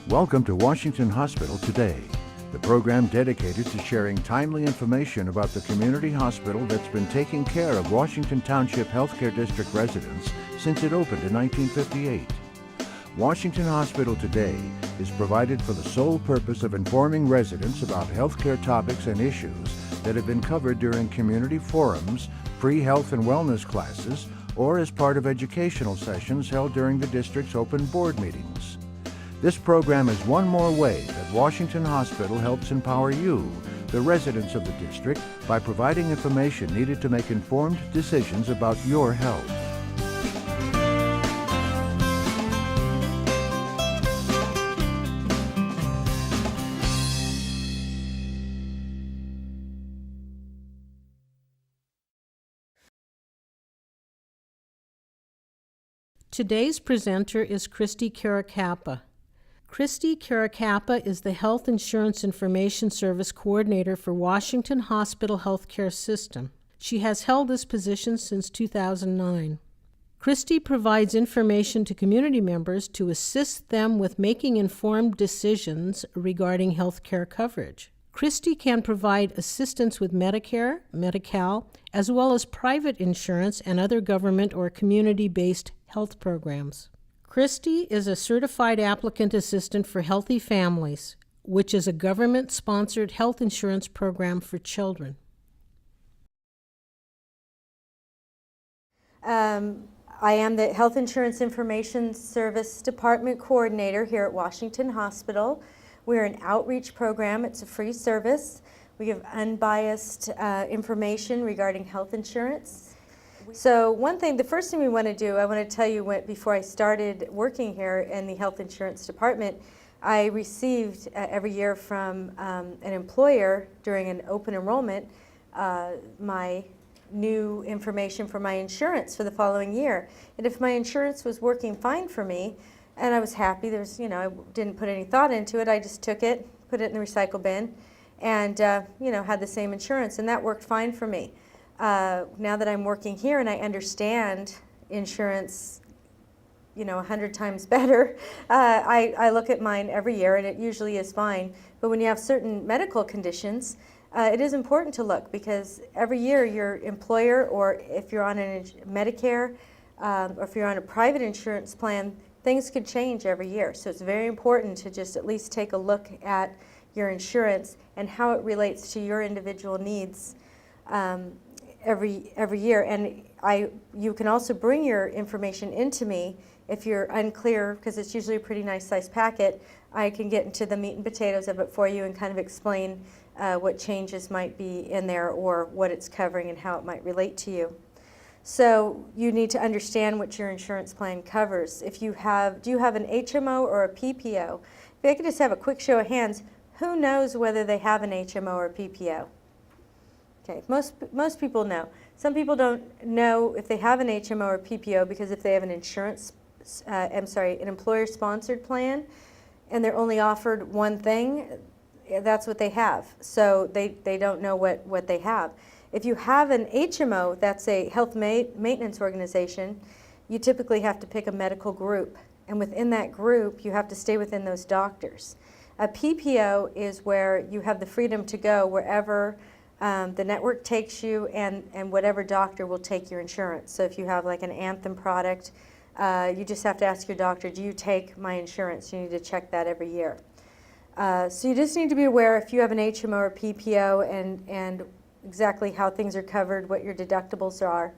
Welcome to Washington Hospital Today, the program dedicated to sharing timely information about the community hospital that's been taking care of Washington Township Healthcare District residents since it opened in 1958. Washington Hospital Today is provided for the sole purpose of informing residents about healthcare topics and issues that have been covered during community forums, free health and wellness classes, or as part of educational sessions held during the district's open board meetings. This program is one more way that Washington Hospital helps empower you, the residents of the district, by providing information needed to make informed decisions about your health. Today's presenter is Kristi Caracappa. Kristi Caracappa is the Health Insurance Information Service Coordinator for Washington Hospital Healthcare System. She has held this position since 2009. Kristi provides information to community members to assist them with making informed decisions regarding healthcare coverage. Kristi can provide assistance with Medicare, Medi-Cal, as well as private insurance and other government or community-based health programs. Kristi is a certified applicant assistant for Healthy Families, which is a government-sponsored health insurance program for children. I am the Health Insurance Information Service Department Coordinator here at Washington Hospital. We're an outreach program. It's a free service. We give unbiased information regarding health insurance. So the first thing we want to do, I want to tell you before I started working here in the Health Insurance Department, I received every year from an employer during an open enrollment my new information for my insurance for the following year. And if my insurance was working fine for me, and I was happy, I didn't put any thought into it, I just took it, put it in the recycle bin, and had the same insurance, and that worked fine for me. Now that I'm working here and I understand insurance, 100 times better, I look at mine every year and it usually is fine. But when you have certain medical conditions, it is important to look, because every year your employer, or if you're on a Medicare, or if you're on a private insurance plan, things could change every year. So it's very important to just at least take a look at your insurance and how it relates to your individual needs every year. And you can also bring your information into me if you're unclear, because it's usually a pretty nice size packet. I can get into the meat and potatoes of it for you and kind of explain what changes might be in there, or what it's covering and how it might relate to you. So you need to understand what your insurance plan covers. Do you have an HMO or a PPO? If I could just have a quick show of hands, who knows whether they have an HMO or a PPO? Okay, most people know. Some people don't know if they have an HMO or PPO, because if they have an an employer-sponsored plan, and they're only offered one thing, that's what they have. So they don't know what they have. If you have an HMO, that's a health maintenance organization, you typically have to pick a medical group. And within that group, you have to stay within those doctors. A PPO is where you have the freedom to go wherever the network takes you, and whatever doctor will take your insurance. So if you have like an Anthem product, you just have to ask your doctor, do you take my insurance? You need to check that every year. So you just need to be aware if you have an HMO or PPO, and exactly how things are covered, what your deductibles are.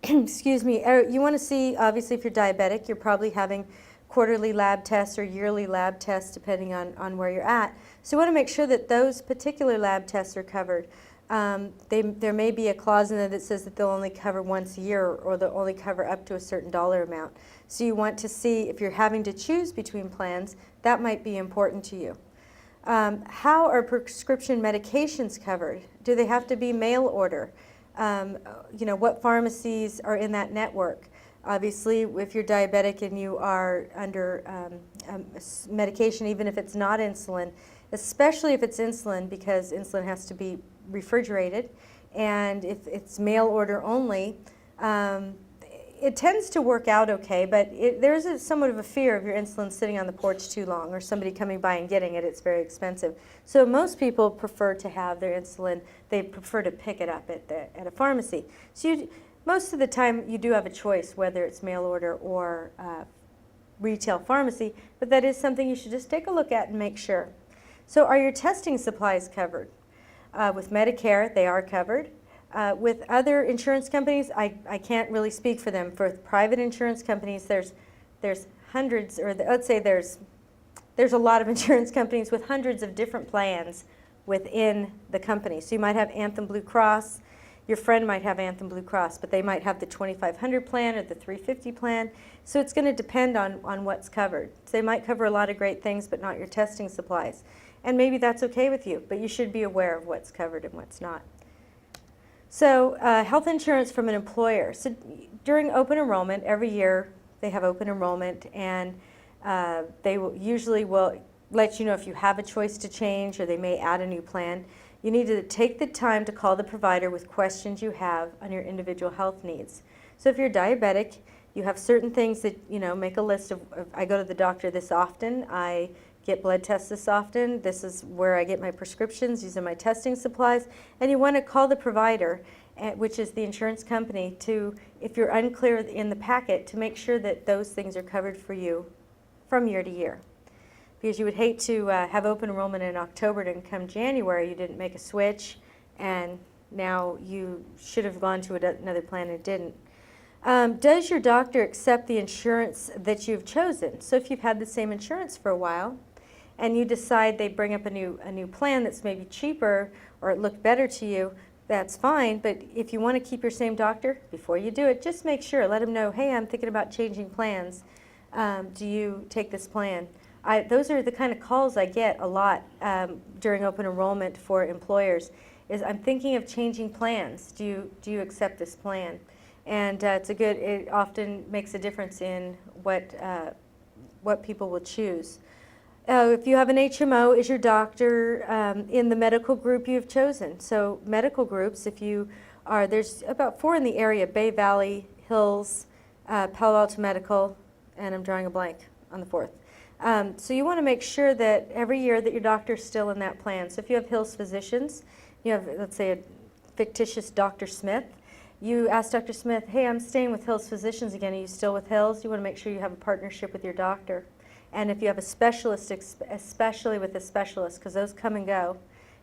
Excuse me. You want to see, obviously, if you're diabetic, you're probably having quarterly lab tests or yearly lab tests, depending on where you're at. So you want to make sure that those particular lab tests are covered. There may be a clause in there that says that they'll only cover once a year, or they'll only cover up to a certain dollar amount. So you want to see, if you're having to choose between plans, that might be important to you. How are prescription medications covered? Do they have to be mail order? What pharmacies are in that network? Obviously, if you're diabetic and you are under medication, even if it's not insulin, especially if it's insulin, because insulin has to be refrigerated, and if it's mail order only, it tends to work out okay, but there's somewhat of a fear of your insulin sitting on the porch too long or somebody coming by and getting it. It's very expensive. So most people prefer to have their insulin, they prefer to pick it up at a pharmacy. So most of the time you do have a choice whether it's mail order or retail pharmacy, but that is something you should just take a look at and make sure. So are your testing supplies covered? With Medicare, they are covered. With other insurance companies, I can't really speak for them. For private insurance companies, there's hundreds, or let's say there's a lot of insurance companies with hundreds of different plans within the company. So you might have Anthem Blue Cross. Your friend might have Anthem Blue Cross, but they might have the 2500 plan or the 350 plan. So it's going to depend on what's covered. So they might cover a lot of great things, but not your testing supplies. And maybe that's okay with you, but you should be aware of what's covered and what's not. So health insurance from an employer. So during open enrollment, every year they have open enrollment, and they usually will let you know if you have a choice to change, or they may add a new plan. You need to take the time to call the provider with questions you have on your individual health needs. So if you're diabetic, you have certain things that, make a list of, I go to the doctor this often, I get blood tests this often, this is where I get my prescriptions, these are my testing supplies, and you want to call the provider, which is the insurance company, to, if you're unclear in the packet, to make sure that those things are covered for you from year to year. Because you would hate to have open enrollment in October, and come January you didn't make a switch, and now you should have gone to another plan and didn't. Does your doctor accept the insurance that you've chosen? So if you've had the same insurance for a while, and you decide they bring up a new plan that's maybe cheaper or it looked better to you, that's fine. But if you want to keep your same doctor, before you do it, just make sure, let them know, hey, I'm thinking about changing plans. Do you take this plan? Those are the kind of calls I get a lot during open enrollment for employers, is I'm thinking of changing plans. Do you accept this plan? And it often makes a difference in what people will choose. If you have an HMO, is your doctor in the medical group you've chosen? So medical groups, there's about 4 in the area: Bay Valley, Hills, Palo Alto Medical, and I'm drawing a blank on the 4th. So you want to make sure that every year that your doctor's still in that plan. So if you have Hills Physicians, you have, let's say, a fictitious Dr. Smith, you ask Dr. Smith, hey, I'm staying with Hills Physicians again, are you still with Hills? You want to make sure you have a partnership with your doctor. And if you have a specialist, especially with a specialist, because those come and go.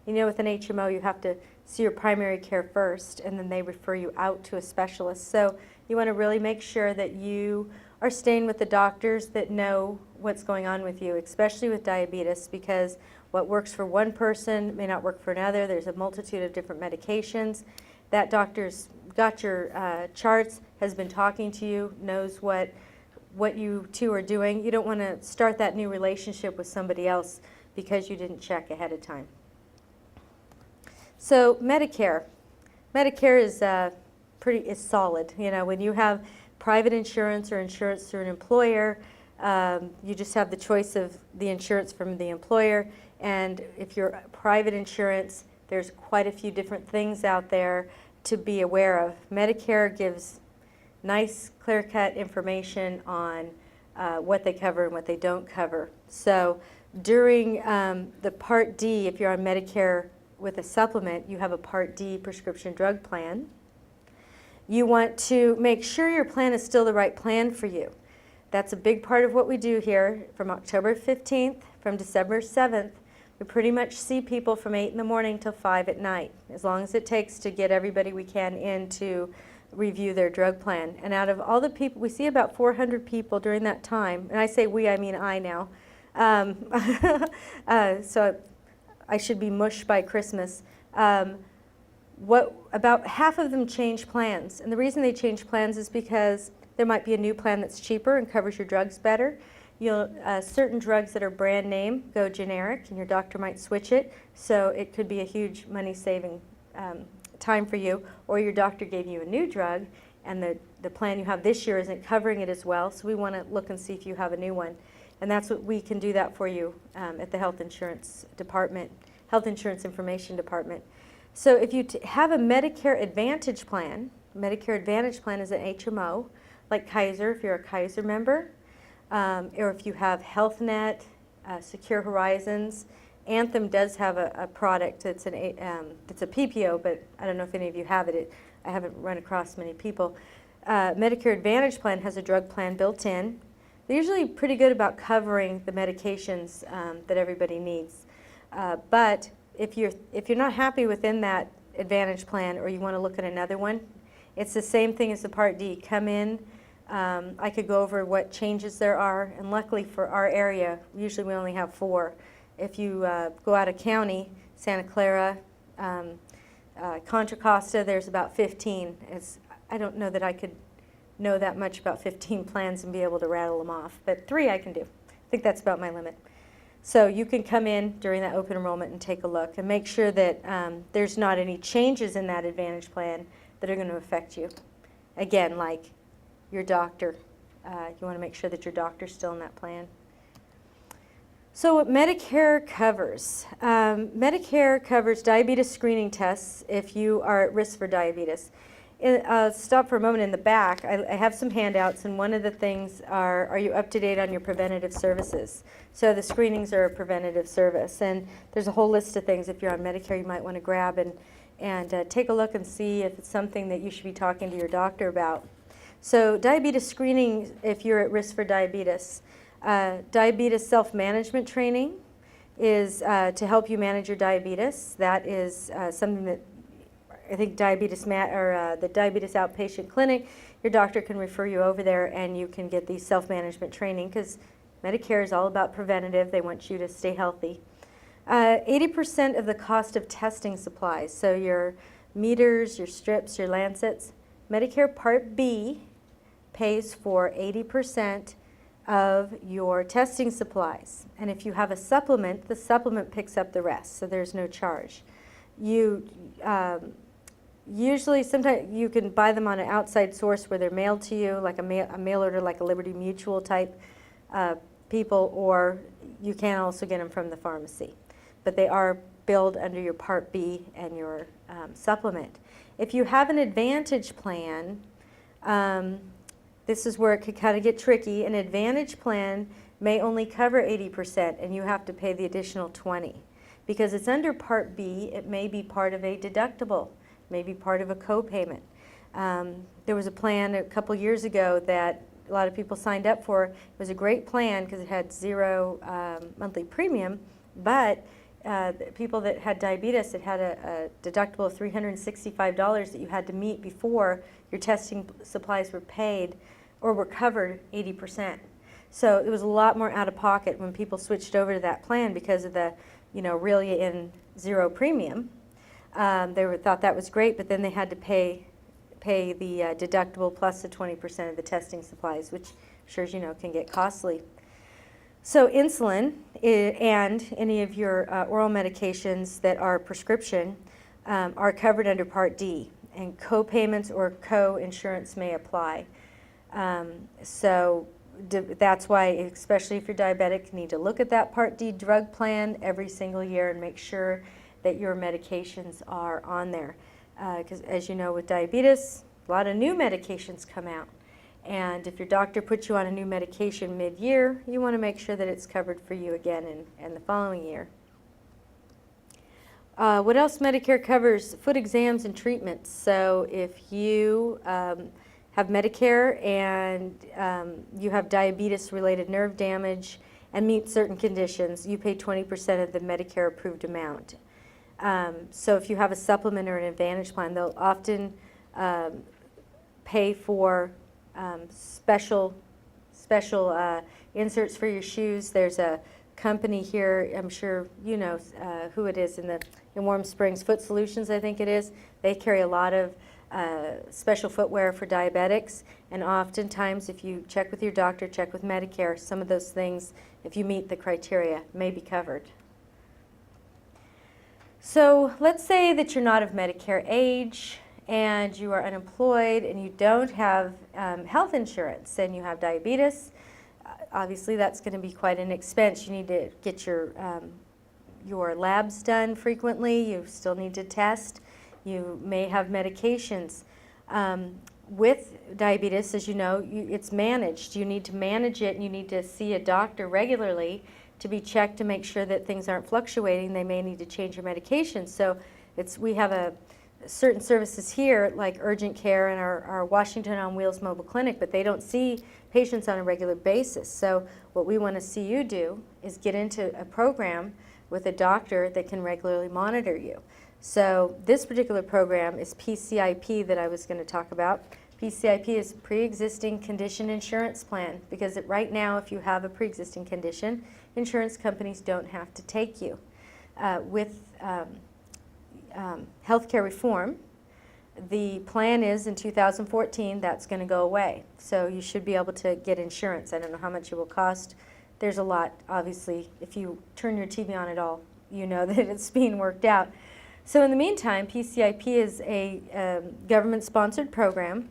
With an HMO, you have to see your primary care first, and then they refer you out to a specialist. So you want to really make sure that you are staying with the doctors that know what's going on with you, especially with diabetes, because what works for one person may not work for another. There's a multitude of different medications. That doctor's got your charts, has been talking to you, knows what you two are doing. You don't want to start that new relationship with somebody else because you didn't check ahead of time. So Medicare is solid. When you have private insurance or insurance through an employer, you just have the choice of the insurance from the employer. And if you're private insurance, there's quite a few different things out there to be aware of. Medicare gives nice, clear-cut information on what they cover and what they don't cover. So during the Part D, if you're on Medicare with a supplement, you have a Part D prescription drug plan. You want to make sure your plan is still the right plan for you. That's a big part of what we do here. From October 15th, from December 7th, we pretty much see people from 8 in the morning till 5 at night, as long as it takes to get everybody we can in to review their drug plan. And out of all the people, we see about 400 people during that time, and I say we, I mean I now. So I should be mush by Christmas. About half of them change plans, and the reason they change plans is because there might be a new plan that's cheaper and covers your drugs better. Certain drugs that are brand name go generic, and your doctor might switch it, so it could be a huge money-saving time for you. Or your doctor gave you a new drug, and the plan you have this year isn't covering it as well, so we want to look and see if you have a new one. And that's what we can do that for you at the Health Insurance Department, Health Insurance Information Department. So if you have a Medicare Advantage plan is an HMO, like Kaiser, if you're a Kaiser member, or if you have HealthNet, Secure Horizons. Anthem does have a product that's it's a PPO, but I don't know if any of you have it. I haven't run across many people. Medicare Advantage plan has a drug plan built in. They're usually pretty good about covering the medications that everybody needs. But if you're not happy within that Advantage plan, or you want to look at another one, it's the same thing as the Part D. Come in. I could go over what changes there are, and luckily for our area, usually we only have 4. If you go out of county, Santa Clara, Contra Costa, there's about 15. I don't know that I could know that much about 15 plans and be able to rattle them off, but 3 I can do. I think that's about my limit. So you can come in during that open enrollment and take a look and make sure that there's not any changes in that Advantage plan that are going to affect you. Again, like your doctor. You want to make sure that your doctor's still in that plan. So what Medicare covers. Medicare covers diabetes screening tests if you are at risk for diabetes. Stop for a moment in the back. I have some handouts, and one of the things are you up to date on your preventative services? So the screenings are a preventative service, and there's a whole list of things if you're on Medicare you might want to grab and take a look and see if it's something that you should be talking to your doctor about. So diabetes screening if you're at risk for diabetes. Diabetes self-management training is to help you manage your diabetes. That is something that I think the Diabetes Outpatient Clinic, your doctor can refer you over there and you can get the self-management training, because Medicare is all about preventative. They want you to stay healthy. 80% of the cost of testing supplies, so your meters, your strips, your lancets, Medicare Part B pays for 80% of your testing supplies. And if you have a supplement, the supplement picks up the rest, so there's no charge. You usually, sometimes you can buy them on an outside source where they're mailed to you, like a mail order, like a Liberty Mutual type people, or you can also get them from the pharmacy. But they are billed under your Part B and your supplement. If you have an Advantage plan, this is where it could kind of get tricky. An Advantage plan may only cover 80%, and you have to pay the additional 20%. Because it's under Part B, it may be part of a deductible, maybe part of a co-payment. There was a plan a couple years ago that a lot of people signed up for. It was a great plan because it had 0 monthly premium, but people that had diabetes, it had a deductible of $365 that you had to meet before your testing supplies were paid or were covered 80%. So it was a lot more out of pocket when people switched over to that plan because of the, really in 0 premium. They thought that was great, but then they had to pay the deductible plus the 20% of the testing supplies, which, sure as you know, can get costly. So insulin and any of your oral medications that are prescription are covered under Part D, and co-payments or co-insurance may apply. That's why, especially if you're diabetic, you need to look at that Part D drug plan every single year and make sure that your medications are on there. Because as you know, with diabetes, a lot of new medications come out. And if your doctor puts you on a new medication mid-year, you want to make sure that it's covered for you again in the following year. What else Medicare covers? Foot exams and treatments. So if you have Medicare and you have diabetes-related nerve damage and meet certain conditions, you pay 20% of the Medicare-approved amount. So if you have a supplement or an Advantage plan, they'll often pay for special inserts for your shoes. There's a company here, I'm sure you know who it is, in Warm Springs, Foot Solutions, I think it is. They carry a lot of special footwear for diabetics, and oftentimes if you check with your doctor, check with Medicare, some of those things, if you meet the criteria, may be covered. So let's say that you're not of Medicare age and you are unemployed and you don't have health insurance and you have diabetes. Obviously that's going to be quite an expense. You need to get your labs done frequently. You still need to test. You may have medications. with diabetes, as you know, it's managed. You need to manage it, and you need to see a doctor regularly to be checked to make sure that things aren't fluctuating. They may need to change your medication. So we have certain services here, like urgent care and our Washington on Wheels mobile clinic, but they don't see patients on a regular basis. So what we want to see you do is get into a program with a doctor that can regularly monitor you. So this particular program is PCIP that I was going to talk about. PCIP is pre-existing condition insurance plan, because right now if you have a pre-existing condition, insurance companies don't have to take you. With healthcare reform, the plan is in 2014 that's going to go away. So you should be able to get insurance. I don't know how much it will cost. There's a lot, obviously. If you turn your TV on at all, you know that it's being worked out. So in the meantime, PCIP is a government-sponsored program,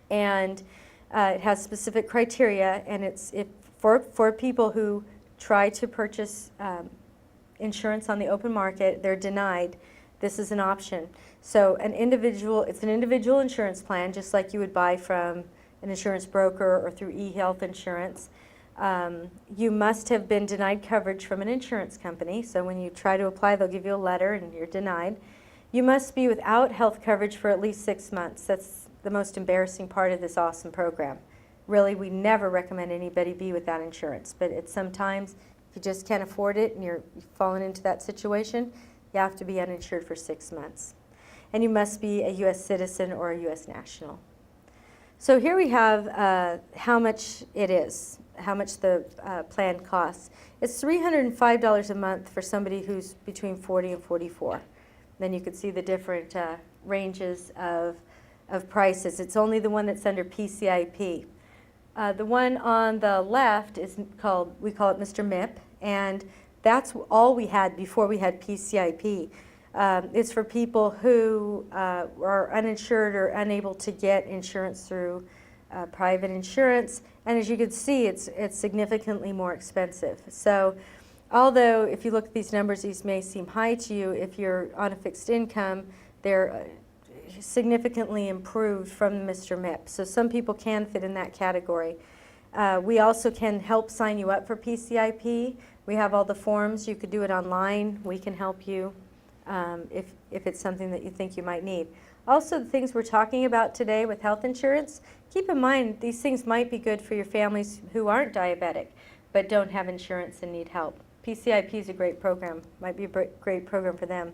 and it has specific criteria, and it's for people who try to purchase insurance on the open market. They're denied. This is an option. So it's an individual insurance plan, just like you would buy from an insurance broker or through InHealth insurance. You must have been denied coverage from an insurance company. So when you try to apply, they'll give you a letter and you're denied. You must be without health coverage for at least 6 months. That's the most embarrassing part of this awesome program. Really, we never recommend anybody be without insurance, but it's sometimes if you just can't afford it and you've fallen into that situation, you have to be uninsured for 6 months. And you must be a U.S. citizen or a U.S. national. So here we have how much it is, how much the plan costs. It's $305 a month for somebody who's between 40 and 44. Then you can see the different ranges of prices. It's only the one that's under PCIP. The one on the left is we call it Mr. MIP, and that's all we had before we had PCIP. It's for people who are uninsured or unable to get insurance through private insurance, and as you can see, it's significantly more expensive. So although if you look at these numbers, these may seem high to you, if you're on a fixed income, they're significantly improved from Mr. MIP. So some people can fit in that category. We also can help sign you up for PCIP. We have all the forms. You could do it online. We can help you if it's something that you think you might need. Also, the things we're talking about today with health insurance, keep in mind these things might be good for your families who aren't diabetic but don't have insurance and need help. PCIP is a great program. Might be a great program for them.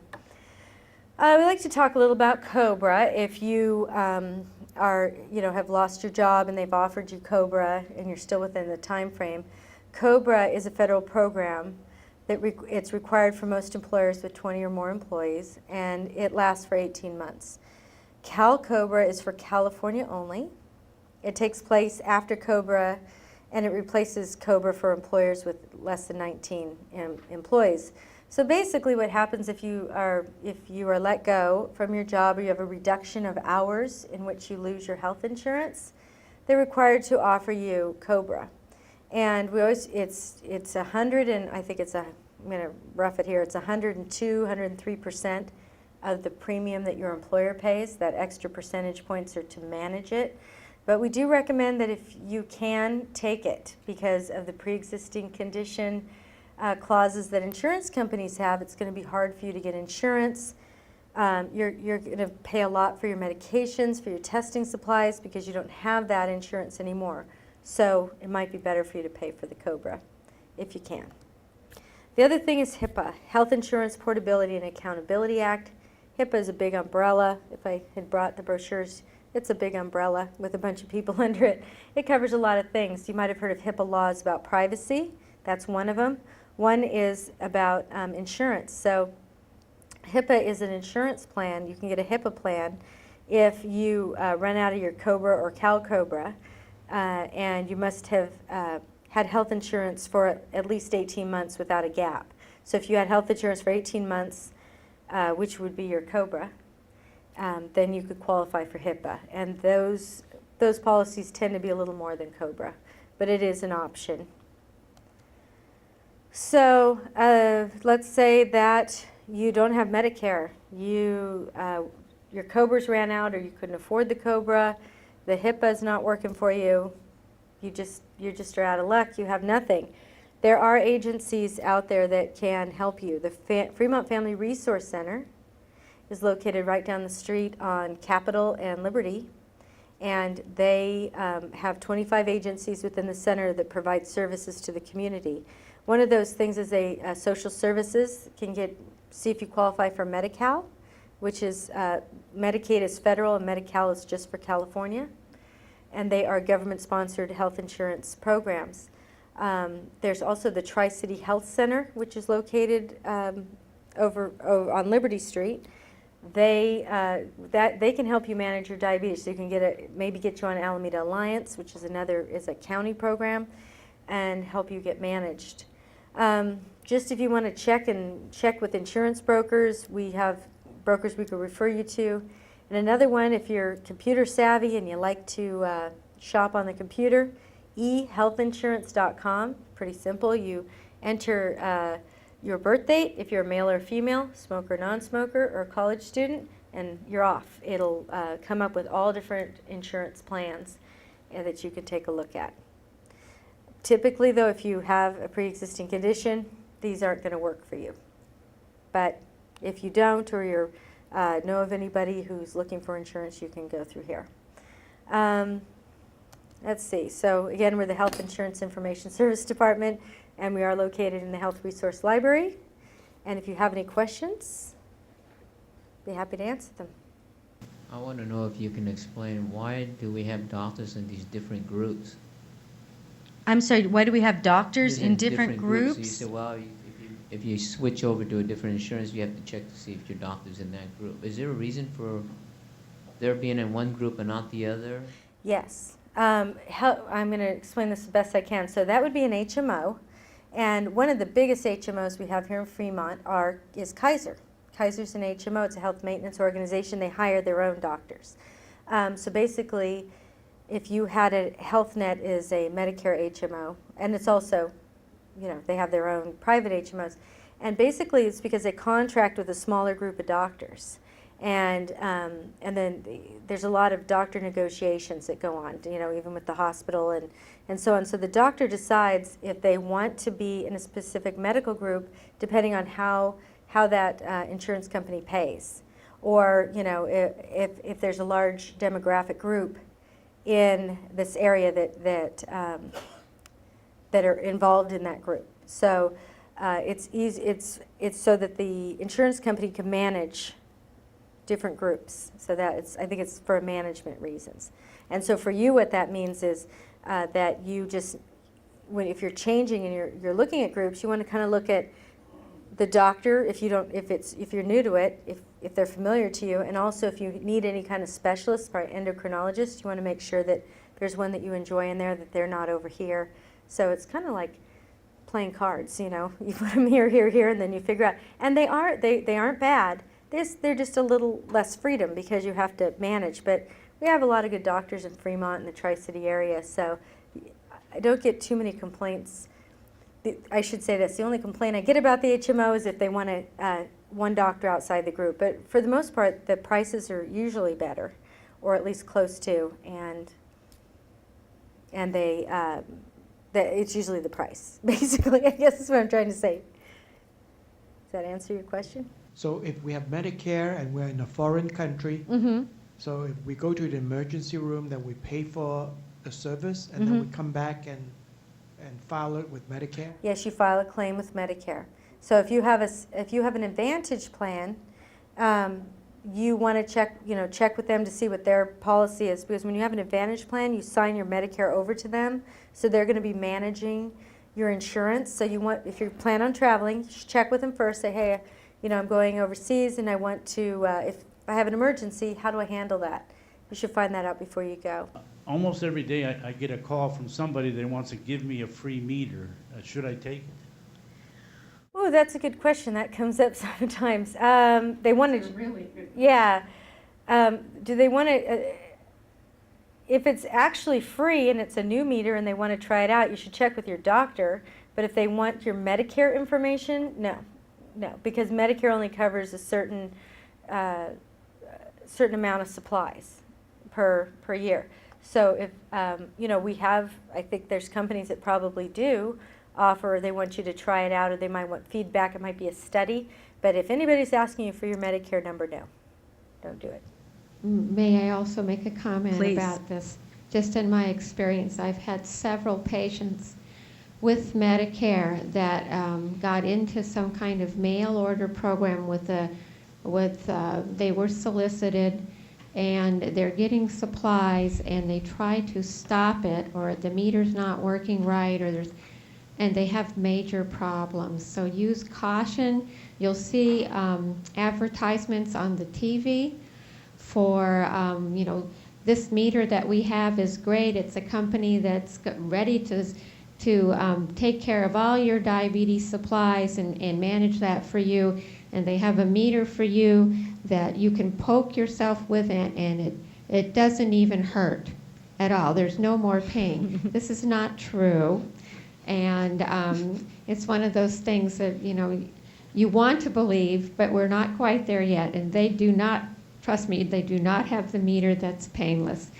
We like to talk a little about Cobra. If you have lost your job and they've offered you Cobra and you're still within the time frame, Cobra is a federal program that it's required for most employers with 20 or more employees, and it lasts for 18 months. Cobra is for California only. It takes place after Cobra, and it replaces Cobra for employers with less than 19 employees. So basically what happens if you are let go from your job or you have a reduction of hours in which you lose your health insurance, they're required to offer you Cobra. And it's 100, and I think I'm going to rough it here, it's 102, 103% of the premium that your employer pays. That extra percentage points are to manage it. But we do recommend that if you can, take it because of the pre-existing condition clauses that insurance companies have. It's going to be hard for you to get insurance. You're going to pay a lot for your medications, for your testing supplies, because you don't have that insurance anymore. So it might be better for you to pay for the Cobra if you can. The other thing is HIPAA, Health Insurance Portability and Accountability Act. HIPAA is a big umbrella. If I had brought the brochures, it's a big umbrella with a bunch of people under it. It covers a lot of things. You might have heard of HIPAA laws about privacy. That's one of them. One is about insurance. So HIPAA is an insurance plan. You can get a HIPAA plan if you run out of your Cobra or Cobra, and you must have had health insurance for at least 18 months without a gap. So if you had health insurance for 18 months, which would be your Cobra, then you could qualify for HIPAA. And those policies tend to be a little more than Cobra, but it is an option. So let's say that you don't have Medicare. Your your Cobras ran out or you couldn't afford the Cobra, the HIPAA's not working for you, you just are out of luck, you have nothing. There are agencies out there that can help you. The Fremont Family Resource Center is located right down the street on Capitol and Liberty, and they have 25 agencies within the center that provide services to the community. One of those things is a social services can see if you qualify for Medi-Cal, which is Medicaid is federal and Medi-Cal is just for California, and they are government-sponsored health insurance programs. There's also the Tri-City Health Center, which is located over on Liberty Street. They can help you manage your diabetes. So you can maybe get you on Alameda Alliance, which is a county program, and help you get managed. Just if you want to check with insurance brokers, we have brokers we could refer you to. And another one, if you're computer savvy and you like to shop on the computer, eHealthInsurance.com. Pretty simple. You enter your birth date, if you're a male or female, smoker, non-smoker, or a college student, and you're off. It'll come up with all different insurance plans that you can take a look at. Typically, though, if you have a pre-existing condition, these aren't going to work for you. But if you don't, or you know of anybody who's looking for insurance, you can go through here. Let's see. So again, we're the Health Insurance Information Service Department, and we are located in the Health Resource Library. And if you have any questions, be happy to answer them. I want to know if you can explain, why do we have doctors in these different groups? I'm sorry, why do we have doctors in different groups? So you say, well, if you switch over to a different insurance, you have to check to see if your doctor's in that group. Is there a reason for their being in one group and not the other? Yes. I'm going to explain this the best I can. So that would be an HMO. And one of the biggest HMOs we have here in Fremont is Kaiser. Kaiser's an HMO. It's a health maintenance organization. They hire their own doctors. So basically, if you had Health Net is a Medicare HMO, and it's also, they have their own private HMOs. And basically, it's because they contract with a smaller group of doctors. And then there's a lot of doctor negotiations that go on, even with the hospital and so on. So the doctor decides if they want to be in a specific medical group, depending on how that insurance company pays, or if there's a large demographic group in this area that are involved in that group. So it's easy. It's so that the insurance company can manage different groups. So that I think it's for management reasons. And so for you, what that means is that you just, if you're changing and you're looking at groups, you want to kind of look at the doctor if you're new to it, if they're familiar to you, and also if you need any kind of specialist, probably endocrinologist, you want to make sure that there's one that you enjoy in there, that they're not over here. So it's kind of like playing cards, you put them here, here, here, and then you figure out. And they aren't bad. They're just a little less freedom because you have to manage. But we have a lot of good doctors in Fremont and the Tri-City area, so I don't get too many complaints. I should say this, the only complaint I get about the HMO is if they want one doctor outside the group. But for the most part, the prices are usually better, or at least close to, and it's usually the price, basically. I guess that's what I'm trying to say. Does that answer your question? So if we have Medicare and we're in a foreign country, so if we go to the emergency room, then we pay for the service, and then we come back and file it with Medicare? Yes, you file a claim with Medicare. So if you have an Advantage plan, you want to check with them to see what their policy is, because when you have an Advantage plan, you sign your Medicare over to them, so they're going to be managing your insurance. So if you plan on traveling, you should check with them first. Say, hey, I'm going overseas and I want to, if I have an emergency, how do I handle that? You should find that out before you go. Almost every day I get a call from somebody that wants to give me a free meter. Should I take it? Oh, that's a good question. That comes up sometimes. They want to. Really good. Yeah. Do they want to? If it's actually free and it's a new meter and they want to try it out, you should check with your doctor. But if they want your Medicare information, no, because Medicare only covers a certain certain amount of supplies per year. So if, we have, I think there's companies that probably do offer, they want you to try it out, or they might want feedback, it might be a study. But if anybody's asking you for your Medicare number, no, don't do it. May I also make a comment Please. about this? Just in my experience, I've had several patients with Medicare that got into some kind of mail order program they were solicited, and they're getting supplies, and they try to stop it, or the meter's not working right, and they have major problems. So use caution. You'll see advertisements on the TV for, this meter that we have is great. It's a company that's ready to take care of all your diabetes supplies and manage that for you. And they have a meter for you that you can poke yourself with, and it doesn't even hurt at all. There's no more pain. This is not true. And it's one of those things that, you want to believe, but we're not quite there yet. And they do not, trust me, they do not have the meter that's painless.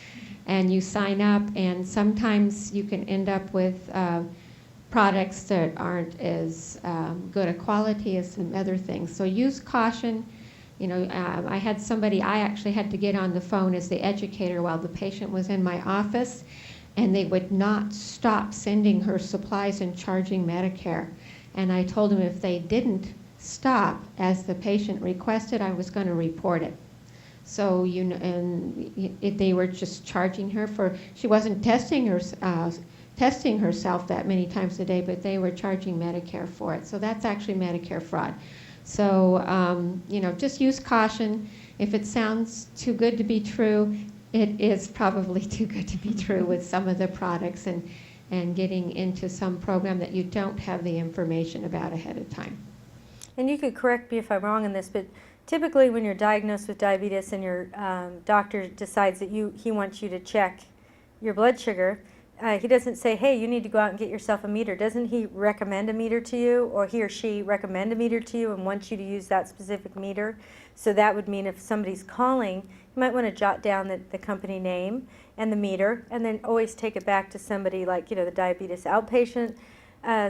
And you sign up, and sometimes you can end up with products that aren't as good a quality as some other things. So use caution. I had somebody, I actually had to get on the phone as the educator while the patient was in my office, and they would not stop sending her supplies and charging Medicare. And I told them if they didn't stop as the patient requested, I was going to report it. So, they were just charging her she wasn't testing herself that many times a day, but they were charging Medicare for it. So that's actually Medicare fraud. So, just use caution. If it sounds too good to be true, it is probably too good to be true with some of the products and getting into some program that you don't have the information about ahead of time. And you could correct me if I'm wrong in this, but typically when you're diagnosed with diabetes and your doctor decides that he wants you to check your blood sugar, he doesn't say, hey, you need to go out and get yourself a meter. Doesn't he recommend a meter to you, or he or she recommend a meter to you and wants you to use that specific meter? So that would mean if somebody's calling, you might want to jot down the company name and the meter, and then always take it back to somebody like, the diabetes outpatient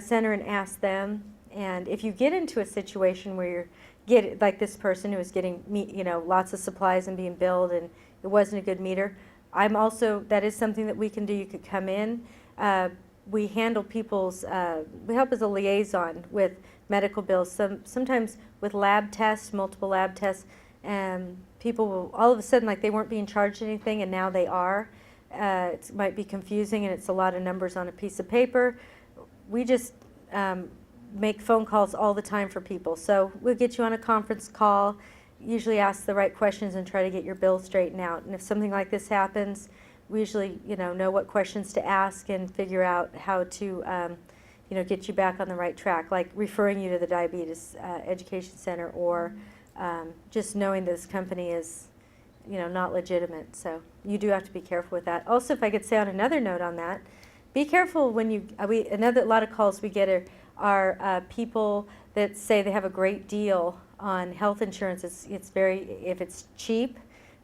center, and ask them. And if you get into a situation where like this person who was getting lots of supplies and being billed, and it wasn't a good meter, that is something that we can do. You could come in. We handle we help as a liaison with medical bills. Sometimes with lab tests, multiple lab tests, and people will all of a sudden, like, they weren't being charged anything, and now they are. It might be confusing, and it's a lot of numbers on a piece of paper. We just make phone calls all the time for people. So we'll get you on a conference call, usually ask the right questions, and try to get your bill straightened out. And if something like this happens, we usually know what questions to ask and figure out how to get you back on the right track, like referring you to the Diabetes Education Center, or just knowing this company is not legitimate. So you do have to be careful with that. Also, if I could say on another note on that, be careful when a lot of calls we get are people that say they have a great deal on health insurance. If it's cheap,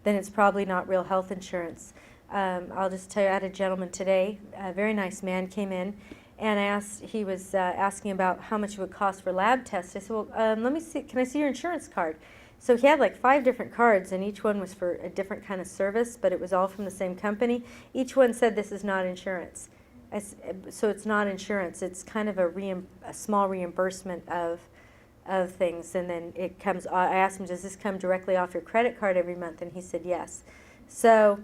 then it's probably not real health insurance. I'll just tell you, I had a gentleman today, a very nice man, came in, and he was asking about how much it would cost for lab tests. I said, well, let me see, can I see your insurance card? So he had like 5 different cards, and each one was for a different kind of service, but it was all from the same company. Each one said, this is not insurance. So it's not insurance. It's kind of a small reimbursement of things, and then it comes. I asked him, does this come directly off your credit card every month? And he said yes. So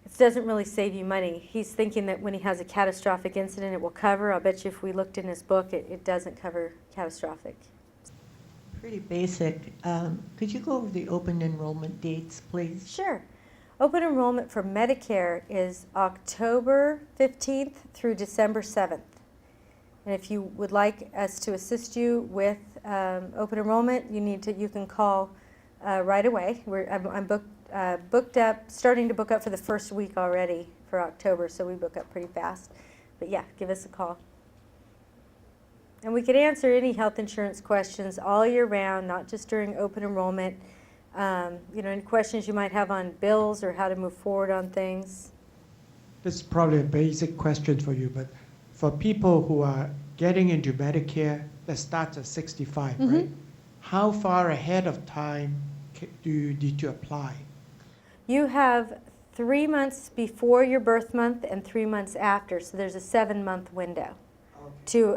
it doesn't really save you money. He's thinking that when he has a catastrophic incident, it will cover. I'll bet you if we looked in his book, it doesn't cover catastrophic. Pretty basic. Could you go over the open enrollment dates, please? Sure. Open enrollment for Medicare is October 15th through December 7th. And if you would like us to assist you with open enrollment, you can call right away. I'm booked up, starting to book up for the first week already for October, so we book up pretty fast. But yeah, give us a call. And we can answer any health insurance questions all year round, not just during open enrollment. Any questions you might have on bills or how to move forward on things? This is probably a basic question for you, but for people who are getting into Medicare that starts at 65, right? How far ahead of time do you need to apply? You have 3 months before your birth month and 3 months after, so there's a 7-month window to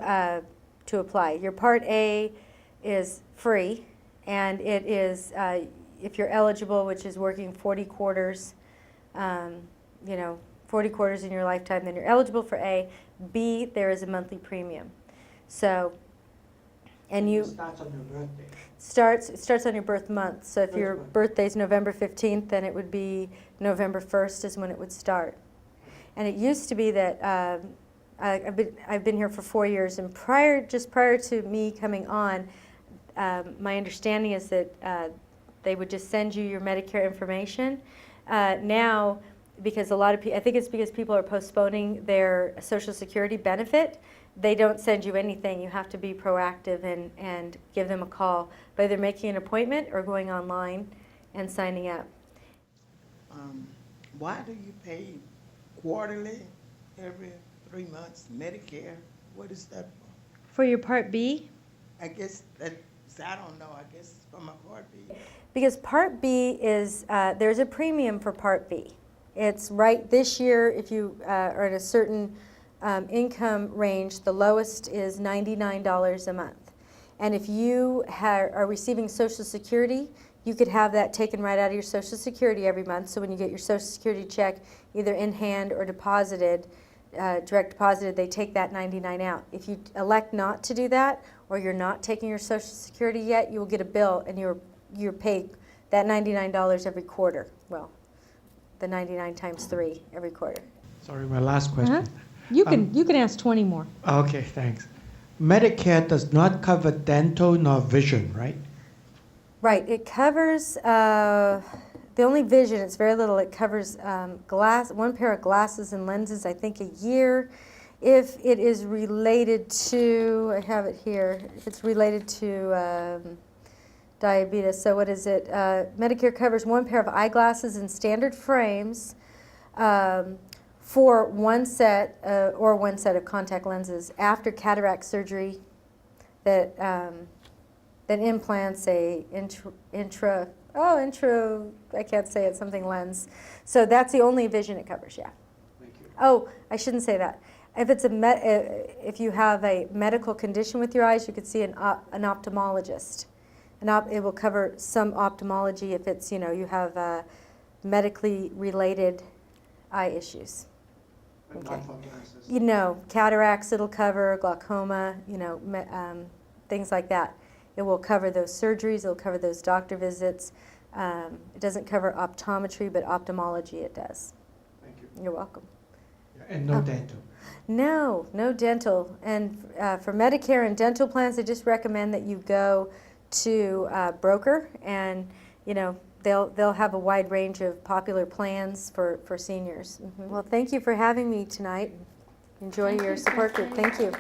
apply. Your Part A is free, and it is, if you're eligible, which is working 40 quarters, 40 quarters in your lifetime, then you're eligible for A. B, there is a monthly premium. So, and It you starts on your birthday. it starts on your birth month. So if your birthday's November 15th, then it would be November 1st is when it would start. And it used to be that I've been here for 4 years, and just prior to me coming on, my understanding is that they would just send you your Medicare information. Now, because a lot of people, I think it's because people are postponing their Social Security benefit, they don't send you anything. You have to be proactive and give them a call by either making an appointment or going online and signing up. Why do you pay quarterly every 3 months Medicare? What is that for? For your Part B? I guess that's, I don't know, I guess for my Part B. Because Part B is, there's a premium for Part B. It's right this year, if you are at a certain income range, the lowest is $99 a month. And if you are receiving Social Security, you could have that taken right out of your Social Security every month. So when you get your Social Security check, either in hand or deposited, direct deposited, they take that $99 out. If you elect not to do that, or you're not taking your Social Security yet, you will get a bill and you're paid that $99 every quarter. Well, the 99 times 3 every quarter. Sorry, my last question. You can ask 20 more. Okay, thanks. Medicare does not cover dental nor vision, right? Right, it covers, the only vision, it's very little, it covers one pair of glasses and lenses, I think a year. If it is related to, I have it here, if it's related to diabetes, so what is it? Medicare covers one pair of eyeglasses in standard frames for one set of contact lenses after cataract surgery that implants a I can't say it, something lens. So that's the only vision it covers, yeah. Thank you. Oh, I shouldn't say that. If it's if you have a medical condition with your eyes, you could see an ophthalmologist. It will cover some ophthalmology if it's, you have medically related eye issues. But Okay. not for glasses. Cataracts it'll cover, glaucoma, things like that. It will cover those surgeries, it'll cover those doctor visits. It doesn't cover optometry, but ophthalmology it does. Thank you. You're welcome. Yeah, and no dental. No dental. And for Medicare and dental plans, I just recommend that you go to a broker, and they'll have a wide range of popular plans for seniors. Well, thank you for having me tonight. Enjoy your support group. Thank you.